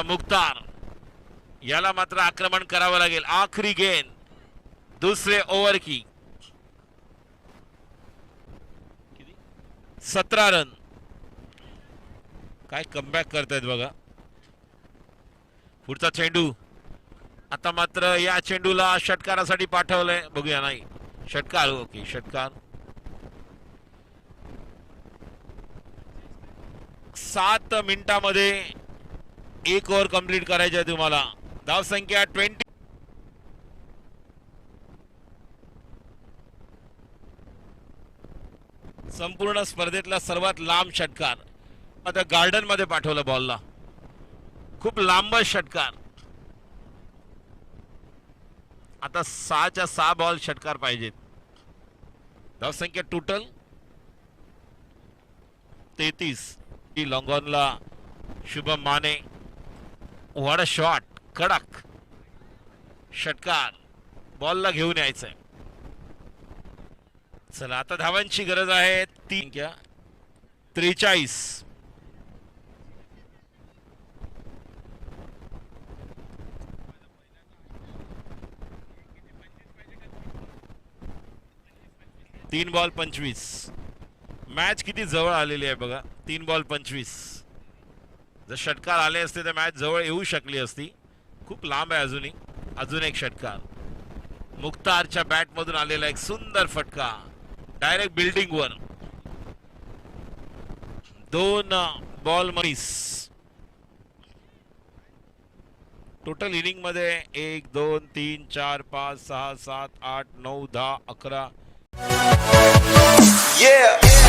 मुख्तार, याला मात्र आक्रमण करावं लागेल. आखरी गेंद दुसरे ओव्हर की 17 रन. काय कमबॅक करतायत बघा. पुढचा चेंडू आता मात्र या चेंडूला षटकारासाठी पाठवलंय. बघूया, नाही षटकार. ओके, षटकार. 7 मिनिटांमध्ये एक ओव्हर कंप्लीट करायची आहे तुम्हाला. धाव संख्या 20. संपूर्ण स्पर्धेतला सर्वात लांब षटकार. आता गार्डन मध्ये पाठवलं बॉलला. खूप लांब षटकार. आता 6च्या 6 बॉल षटकार पाहिजेत. धावसंख्या टोटल 33. लॉंगॉनला Shubham Mane. What a shot. कडक षटकार. बॉलला घेऊन यायचंय. चला, आता धावांची गरज आहे. 43. तीन बॉल 25. मॅच किती जवळ आलेली आहे बघा. 3 बॉल 25. जर षटकार आले असते तर मॅच जवळ येऊ शकली असती. खूप लांब आहे अजूनही. अजून एक षटकार. मुख्तारच्या बॅट मधून आलेला एक सुंदर फटका डायरेक्ट बिल्डिंग वर. 2 बॉल 20. टोटल इनिंग मध्ये 1 2 3 4 5 6 7 8 9 10 11. Yeah.